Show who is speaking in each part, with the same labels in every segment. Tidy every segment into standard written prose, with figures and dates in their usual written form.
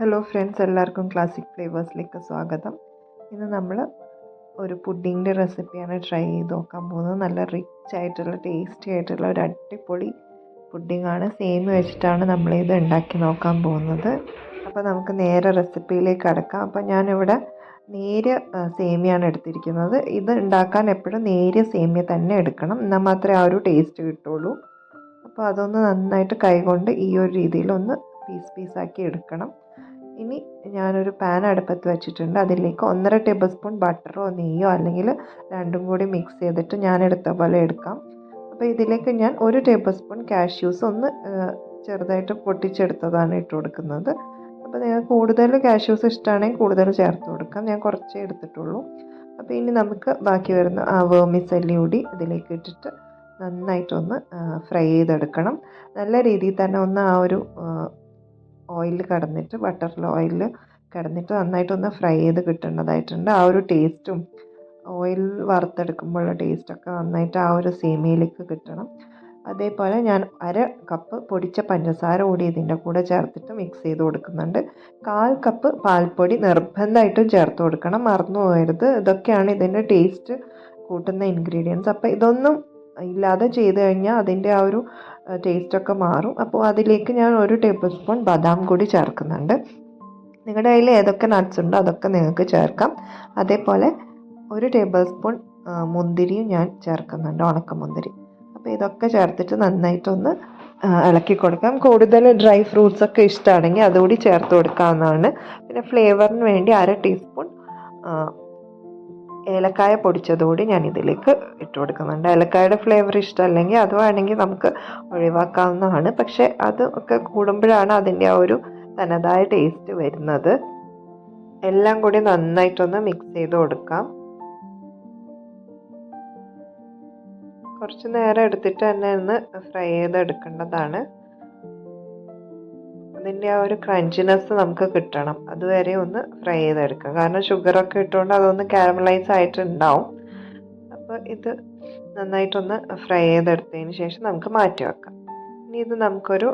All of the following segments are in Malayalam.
Speaker 1: ഹലോ ഫ്രണ്ട്സ്, എല്ലാവർക്കും ക്ലാസിക് ഫ്ലേവേഴ്സിലേക്ക് സ്വാഗതം. ഇന്ന് നമ്മൾ ഒരു പുഡിങ്ങിൻ്റെ റെസിപ്പിയാണ് ട്രൈ ചെയ്ത് നോക്കാൻ പോകുന്നത്. നല്ല റിച്ച് ആയിട്ടുള്ള ടേസ്റ്റി ആയിട്ടുള്ള ഒരു അടിപൊളി പുഡിങ്ങാണ്. സേമിയ വെച്ചിട്ടാണ് നമ്മളിത് ഉണ്ടാക്കി നോക്കാൻ പോകുന്നത്. അപ്പോൾ നമുക്ക് നേരെ റെസിപ്പിയിലേക്ക് കടക്കാം. അപ്പോൾ ഞാനിവിടെ നേരിയ സേമിയാണ് എടുത്തിരിക്കുന്നത്. ഇത് ഉണ്ടാക്കാൻ എപ്പോഴും നേരിയ സേമിയ തന്നെ എടുക്കണം, എന്നാൽ മാത്രമേ ആ ഒരു ടേസ്റ്റ് കിട്ടുള്ളൂ. അപ്പോൾ അതൊന്ന് നന്നായിട്ട് കൈകൊണ്ട് ഈ ഒരു രീതിയിലൊന്ന് പീസാക്കി എടുക്കണം. ഇനി ഞാനൊരു പാൻ അടുപ്പത്ത് വെച്ചിട്ടുണ്ട്. അതിലേക്ക് 1.5 ടേബിൾ സ്പൂൺ ബട്ടറോ നെയ്യോ അല്ലെങ്കിൽ രണ്ടും കൂടി മിക്സ് ചെയ്തിട്ട് ഞാൻ എടുത്ത പോലെ എടുക്കാം. അപ്പോൾ ഇതിലേക്ക് ഞാൻ 1 ടേബിൾ സ്പൂൺ കാഷ്യൂസ് ഒന്ന് ചെറുതായിട്ട് പൊട്ടിച്ചെടുത്തതാണ് ഇട്ട് കൊടുക്കുന്നത്. അപ്പോൾ നിങ്ങൾക്ക് കൂടുതൽ കാഷ്യൂസ് ഇഷ്ടമാണെങ്കിൽ കൂടുതൽ ചേർത്ത് കൊടുക്കാം. ഞാൻ കുറച്ചേ എടുത്തിട്ടുള്ളൂ. അപ്പോൾ ഇനി നമുക്ക് ബാക്കി വരുന്ന വേർമിസെല്ലി കൂടി ഇതിലേക്ക് ഇട്ടിട്ട് നന്നായിട്ടൊന്ന് ഫ്രൈ ചെയ്തെടുക്കണം. നല്ല രീതിയിൽ തന്നെ ഒന്ന് ആ ഒരു ഓയിൽ കടന്നിട്ട് ബട്ടറിൽ ഓയിൽ കടന്നിട്ട് നന്നായിട്ടൊന്ന് ഫ്രൈ ചെയ്ത് കിട്ടേണ്ടതായിട്ടുണ്ട്. ആ ഒരു ടേസ്റ്റും ഓയിൽ വറുത്തെടുക്കുമ്പോഴുള്ള ടേസ്റ്റൊക്കെ നന്നായിട്ട് ആ ഒരു സേമിയയിലേക്ക് കിട്ടണം. അതേപോലെ ഞാൻ 1/2 കപ്പ് പൊടിച്ച പഞ്ചസാര കൂടി ഇതിൻ്റെ കൂടെ ചേർത്തിട്ട് മിക്സ് ചെയ്ത് കൊടുക്കുന്നുണ്ട്. 1/4 കപ്പ് പാൽപ്പൊടി നിർബന്ധമായിട്ടും ചേർത്ത് കൊടുക്കണം, മറന്നു പോകരുത്. ഇതൊക്കെയാണ് ഇതിൻ്റെ ടേസ്റ്റ് കൂട്ടുന്ന ഇൻഗ്രീഡിയൻസ്. അപ്പോൾ ഇതൊന്നും ഇല്ലാതെ ചെയ്ത് കഴിഞ്ഞാൽ അതിൻ്റെ ആ ഒരു ടേസ്റ്റൊക്കെ മാറും. അപ്പോൾ അതിലേക്ക് ഞാൻ 1 ടേബിൾ സ്പൂൺ ബദാം കൂടി ചേർക്കുന്നുണ്ട്. നിങ്ങളുടെ കയ്യിൽ ഏതൊക്കെ നട്ട്സ് ഉണ്ടോ അതൊക്കെ നിങ്ങൾക്ക് ചേർക്കാം. അതേപോലെ 1 ടേബിൾ സ്പൂൺ മുന്തിരിയും ഞാൻ ചേർക്കുന്നുണ്ട്, ഉണക്കമുന്തിരി. അപ്പോൾ ഇതൊക്കെ ചേർത്തിട്ട് നന്നായിട്ടൊന്ന് ഇളക്കി കൊടുക്കാം. കൂടുതൽ ഡ്രൈ ഫ്രൂട്ട്സ് ഒക്കെ ഇഷ്ടമാണെങ്കിൽ അതുകൂടി ചേർത്ത് കൊടുക്കാവുന്നതാണ്. പിന്നെ ഫ്ലേവറിന് വേണ്ടി 1/2 ടീസ്പൂൺ ഏലക്കായ പൊടിച്ചതുകൂടി ഞാൻ ഇതിലേക്ക് ഇട്ട് കൊടുക്കുന്നുണ്ട്. ഏലക്കായുടെ ഫ്ലേവർ ഇഷ്ടമല്ലെങ്കിൽ അത് വേണമെങ്കിൽ നമുക്ക് ഒഴിവാക്കാവുന്നതാണ്. പക്ഷേ അത് ഒക്കെ കൂടുമ്പോഴാണ് അതിൻ്റെ ആ ഒരു തനതായ ടേസ്റ്റ് വരുന്നത്. എല്ലാം കൂടി നന്നായിട്ടൊന്ന് മിക്സ് ചെയ്ത് കൊടുക്കാം. കുറച്ച് നേരം എടുത്തിട്ട് തന്നെ ഒന്ന് ഫ്രൈ ചെയ്തെടുക്കേണ്ടതാണ്. അതിൻ്റെ ആ ഒരു ക്രഞ്ചിനെസ് നമുക്ക് കിട്ടണം, അതുവരെ ഒന്ന് ഫ്രൈ ചെയ്തെടുക്കാം. കാരണം ഷുഗറൊക്കെ ഇട്ടുകൊണ്ട് അതൊന്ന് കാരമലൈസ് ആയിട്ടുണ്ടാവും. അപ്പോൾ ഇത് നന്നായിട്ടൊന്ന് ഫ്രൈ ചെയ്തെടുത്തതിന് ശേഷം നമുക്ക് മാറ്റി വെക്കാം. ഇനി ഇത് നമുക്കൊരു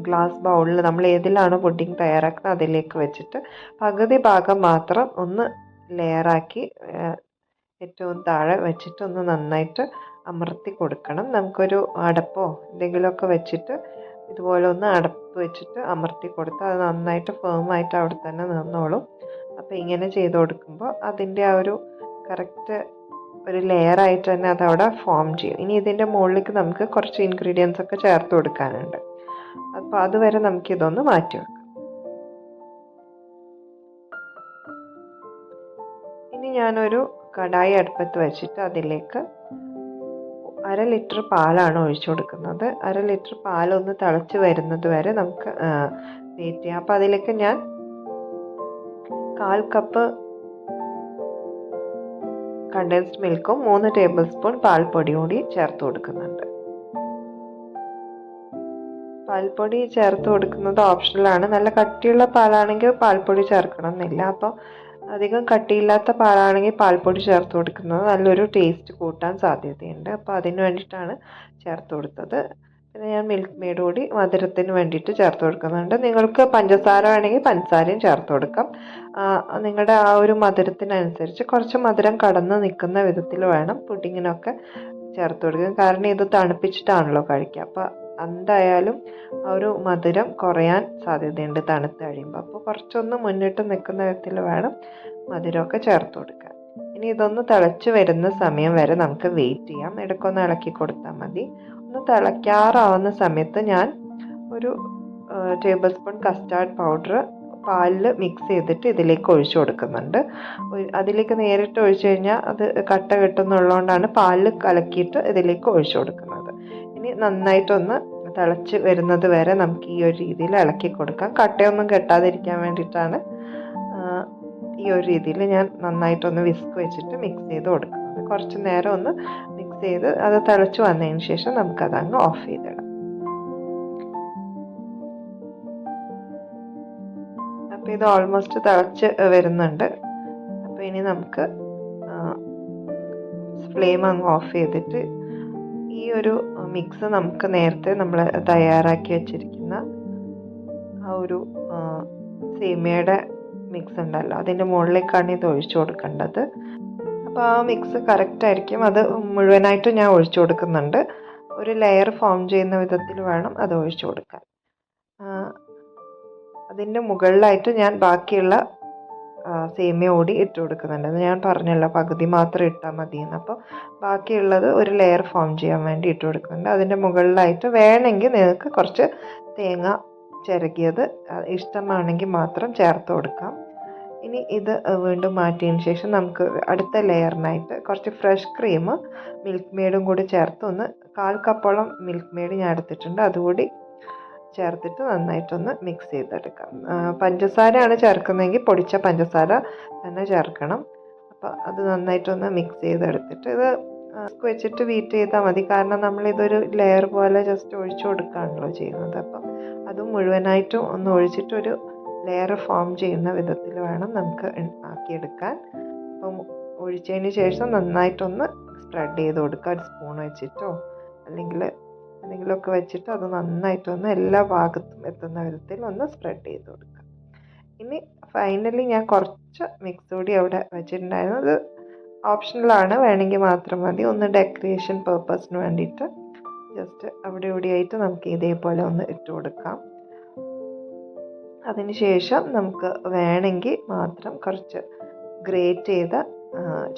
Speaker 1: ഗ്ലാസ് ബൗളിൽ നമ്മൾ ഏതിലാണോ പുഡിംഗ് തയ്യാറാക്കുന്നത് അതിലേക്ക് വെച്ചിട്ട് പകുതി ഭാഗം മാത്രം ഒന്ന് ലെയറാക്കി ഏറ്റവും താഴെ വെച്ചിട്ട് ഒന്ന് നന്നായിട്ട് അമർത്തി കൊടുക്കണം. നമുക്കൊരു അടപ്പോ എന്തെങ്കിലുമൊക്കെ വെച്ചിട്ട് ഇതുപോലെ ഒന്ന് അടപ്പ് വെച്ചിട്ട് അമർത്തി കൊടുത്താൽ അത് നന്നായിട്ട് ഫേമായിട്ട് അവിടെ തന്നെ നിന്നോളും. അപ്പോൾ ഇങ്ങനെ ചെയ്ത് കൊടുക്കുമ്പോൾ അതിൻ്റെ ആ ഒരു കറക്റ്റ് ഒരു ലെയറായിട്ട് തന്നെ അതവിടെ ഫോം ചെയ്യും. ഇനി ഇതിൻ്റെ മുകളിലേക്ക് നമുക്ക് കുറച്ച് ഇൻഗ്രീഡിയൻസ് ഒക്കെ ചേർത്ത് കൊടുക്കാനുണ്ട്. അപ്പോൾ അതുവരെ നമുക്കിതൊന്ന് മാറ്റി വെക്കാം. ഇനി ഞാനൊരു കടായി അടുപ്പത്ത് വെച്ചിട്ട് അതിലേക്ക് 1/2 ലിറ്റർ പാലാണ് ഒഴിച്ചു കൊടുക്കുന്നത്. 1/2 ലിറ്റർ പാലൊന്ന് തിളച്ച് വരുന്നത് വരെ നമുക്ക് വെയിറ്റ് ചെയ്യാം. അപ്പോൾ അതിലേക്ക് ഞാൻ 1/4 കപ്പ് കണ്ടൻസ്ഡ് മിൽക്കും 3 ടേബിൾ സ്പൂൺ പാൽപ്പൊടിയും കൂടി ചേർത്ത് കൊടുക്കുന്നുണ്ട്. പാൽപ്പൊടി ചേർത്ത് കൊടുക്കുന്നത് ഓപ്ഷണലാണ്. നല്ല കട്ടിയുള്ള പാലാണെങ്കിൽ പാൽപ്പൊടി ചേർക്കണം എന്നില്ല. അപ്പോൾ അധികം കട്ടിയില്ലാത്ത പാലാണെങ്കിൽ പാൽപ്പൊടി ചേർത്ത് കൊടുക്കുന്നത് നല്ലൊരു ടേസ്റ്റ് കൂട്ടാൻ സാധ്യതയുണ്ട്. അപ്പോൾ അതിന് വേണ്ടിയിട്ടാണ് ചേർത്ത് കൊടുത്തത്. പിന്നെ ഞാൻ മിൽക്ക് മെയ്ഡ് കൂടി മധുരത്തിന് വേണ്ടിയിട്ട് ചേർത്ത് കൊടുക്കുന്നുണ്ട്. നിങ്ങൾക്ക് പഞ്ചസാര വേണമെങ്കിൽ പഞ്ചസാരയും ചേർത്ത് കൊടുക്കാം. നിങ്ങളുടെ ആ ഒരു മധുരത്തിനനുസരിച്ച് കുറച്ച് മധുരം കടന്ന് നിൽക്കുന്ന വിധത്തിൽ വേണം പുഡിങ്ങിനൊക്കെ ചേർത്ത് കൊടുക്കുക. കാരണം ഇത് തണുപ്പിച്ചിട്ടാണല്ലോ കഴിക്കുക. അപ്പോൾ എന്തായാലും ആ ഒരു മധുരം കുറയാൻ സാധ്യതയുണ്ട് തണുത്ത് കഴിയുമ്പോൾ. അപ്പോൾ കുറച്ചൊന്ന് മുന്നിട്ട് നിൽക്കുന്ന വിധത്തിൽ വേണം മധുരമൊക്കെ ചേർത്ത് കൊടുക്കാൻ. ഇനി ഇതൊന്ന് തിളച്ച് വരുന്ന സമയം വരെ നമുക്ക് വെയിറ്റ് ചെയ്യാം. ഇടയ്ക്കൊന്ന് ഇളക്കി കൊടുത്താൽ മതി. ഒന്ന് തിളയ്ക്കാറാവുന്ന സമയത്ത് ഞാൻ ഒരു ടേബിൾ സ്പൂൺ കസ്റ്റാർഡ് പൗഡർ പാലിൽ മിക്സ് ചെയ്തിട്ട് ഇതിലേക്ക് ഒഴിച്ചു കൊടുക്കുന്നുണ്ട്. അതിലേക്ക് നേരിട്ട് ഒഴിച്ചു കഴിഞ്ഞാൽ അത് കട്ട കെട്ടുന്നുള്ളതുകൊണ്ടാണ് പാലിൽ കലക്കിയിട്ട് ഇതിലേക്ക് ഒഴിച്ചു കൊടുക്കുന്നത്. ഇനി നന്നായിട്ടൊന്ന് തിളച്ച് വരുന്നത് വരെ നമുക്ക് ഈ ഒരു രീതിയിൽ ഇളക്കി കൊടുക്കാം. കട്ടയൊന്നും കെട്ടാതിരിക്കാൻ വേണ്ടിയിട്ടാണ് ഈ ഒരു രീതിയിൽ ഞാൻ നന്നായിട്ടൊന്ന് വിസ്ക് വെച്ചിട്ട് മിക്സ് ചെയ്ത് കൊടുക്കുന്നത്. കുറച്ച് നേരം ഒന്ന് മിക്സ് ചെയ്ത് അത് തിളച്ച് വന്നതിന് ശേഷം നമുക്കതങ്ങ് ഓഫ് ചെയ്തിടാം. അപ്പോൾ ഇത് ഓൾമോസ്റ്റ് തിളച്ച് വരുന്നുണ്ട്. അപ്പോൾ ഇനി നമുക്ക് ഫ്ലെയിം അങ്ങ് ഓഫ് ചെയ്തിട്ട് ഈ ഒരു മിക്സ് നമുക്ക് നേരത്തെ നമ്മൾ തയ്യാറാക്കി വെച്ചിരിക്കുന്ന ആ ആ ഒരു സേമിയയുടെ മിക്സ് ഉണ്ടല്ലോ അതിൻ്റെ മുകളിലേക്കാണ് ഇത് ഒഴിച്ചു കൊടുക്കേണ്ടത്. അപ്പോൾ ആ മിക്സ് കറക്റ്റായിരിക്കും. അത് മുഴുവനായിട്ടും ഞാൻ ഒഴിച്ചു കൊടുക്കുന്നുണ്ട്. ഒരു ലെയർ ഫോം ചെയ്യുന്ന വിധത്തിൽ വേണം അത് ഒഴിച്ചു കൊടുക്കാൻ. അതിൻ്റെ മുകളിലായിട്ട് ഞാൻ ബാക്കിയുള്ള സേമിയ കൂടി ഇട്ട് കൊടുക്കുന്നുണ്ട്. അത് ഞാൻ പറഞ്ഞല്ലോ പകുതി മാത്രം ഇട്ടാൽ മതിയെന്ന്. അപ്പോൾ ബാക്കിയുള്ളത് ഒരു ലെയർ ഫോം ചെയ്യാൻ വേണ്ടി ഇട്ട് കൊടുക്കുന്നുണ്ട്. അതിൻ്റെ മുകളിലായിട്ട് വേണമെങ്കിൽ നിങ്ങൾക്ക് കുറച്ച് തേങ്ങ ചിരകിയത് ഇഷ്ടമാണെങ്കിൽ മാത്രം ചേർത്ത് കൊടുക്കാം. ഇനി ഇത് വീണ്ടും മാറ്റിയതിന് ശേഷം നമുക്ക് അടുത്ത ലെയറിനായിട്ട് കുറച്ച് ഫ്രഷ് ക്രീം മിൽക്ക് മെയ്ഡും കൂടി ചേർത്ത് 1/4 കപ്പോളം മിൽക്ക് മെയ്ഡ് ഞാൻ എടുത്തിട്ടുണ്ട്. അതുകൂടി ചേർത്തിട്ട് നന്നായിട്ടൊന്ന് മിക്സ് ചെയ്തെടുക്കാം. പഞ്ചസാരയാണ് ചേർക്കുന്നതെങ്കിൽ പൊടിച്ച പഞ്ചസാര തന്നെ ചേർക്കണം. അപ്പോൾ അത് നന്നായിട്ടൊന്ന് മിക്സ് ചെയ്തെടുത്തിട്ട് ഇത് വെച്ചിട്ട് ബീറ്റ് ചെയ്താൽ മതി. കാരണം നമ്മളിതൊരു ലെയർ പോലെ ജസ്റ്റ് ഒഴിച്ചു കൊടുക്കുകയാണല്ലോ ചെയ്യുന്നത്. അപ്പം അതും മുഴുവനായിട്ടും ഒന്ന് ഒഴിച്ചിട്ടൊരു ലെയർ ഫോം ചെയ്യുന്ന വിധത്തിൽ വേണം നമുക്ക് ആക്കിയെടുക്കാൻ. അപ്പം ഒഴിച്ചതിന് ശേഷം നന്നായിട്ടൊന്ന് സ്പ്രെഡ് ചെയ്ത് കൊടുക്കുക. ഒരു സ്പൂൺ വെച്ചിട്ടോ അല്ലെങ്കിൽ എന്തെങ്കിലുമൊക്കെ വെച്ചിട്ട് അത് നന്നായിട്ടൊന്ന് എല്ലാ ഭാഗത്തും എത്തുന്ന വിധത്തിൽ ഒന്ന് സ്പ്രെഡ് ചെയ്ത് കൊടുക്കുക. ഇനി ഫൈനലി ഞാൻ കുറച്ച് മിക്സ് കൂടി അവിടെ വെച്ചിട്ടുണ്ടായിരുന്നു. അത് ഓപ്ഷണലാണ്, വേണമെങ്കിൽ മാത്രം മതി. ഒന്ന് ഡെക്കറേഷൻ പേർപ്പസിന് വേണ്ടിയിട്ട് ജസ്റ്റ് അവിടെ ഇവിടെയായിട്ട് നമുക്ക് ഇതേപോലെ ഒന്ന് ഇട്ട് കൊടുക്കാം. അതിന് ശേഷം നമുക്ക് വേണമെങ്കിൽ മാത്രം കുറച്ച് ഗ്രേറ്റ് ചെയ്ത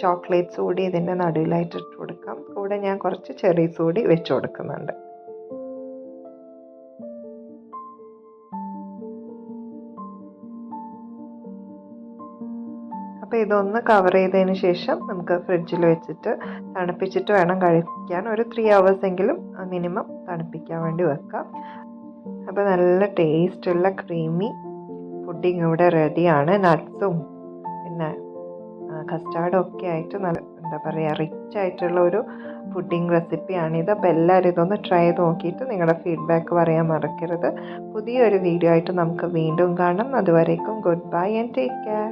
Speaker 1: ചോക്ലേറ്റ്സ് കൂടി ഇതിൻ്റെ നടുവിലായിട്ട് ഇട്ട് കൊടുക്കാം. കൂടെ ഞാൻ കുറച്ച് ചെറീസ് കൂടി വെച്ച് കൊടുക്കുന്നുണ്ട്. അപ്പോൾ ഇതൊന്ന് കവർ ചെയ്തതിന് ശേഷം നമുക്ക് ഫ്രിഡ്ജിൽ വെച്ചിട്ട് തണുപ്പിച്ചിട്ട് വേണം കഴിക്കാൻ. ഒരു 3 hours എങ്കിലും മിനിമം തണുപ്പിക്കാൻ വേണ്ടി വെക്കാം. അപ്പോൾ നല്ല ടേസ്റ്റുള്ള ക്രീമി പുഡിംഗ് ഇവിടെ റെഡിയാണ്. നട്ട്സും പിന്നെ കസ്റ്റാർഡും ഒക്കെ ആയിട്ട് നല്ല എന്താ പറയുക റിച്ച് ആയിട്ടുള്ള ഒരു പുഡിംഗ് റെസിപ്പിയാണിത്. അപ്പോൾ എല്ലാവരും ഇതൊന്ന് ട്രൈ ചെയ്ത് നോക്കിയിട്ട് നിങ്ങളുടെ ഫീഡ്ബാക്ക് പറയാൻ മറക്കരുത്. പുതിയൊരു വീഡിയോ ആയിട്ട് നമുക്ക് വീണ്ടും കാണാം. അതുവരേക്കും good bye and take care.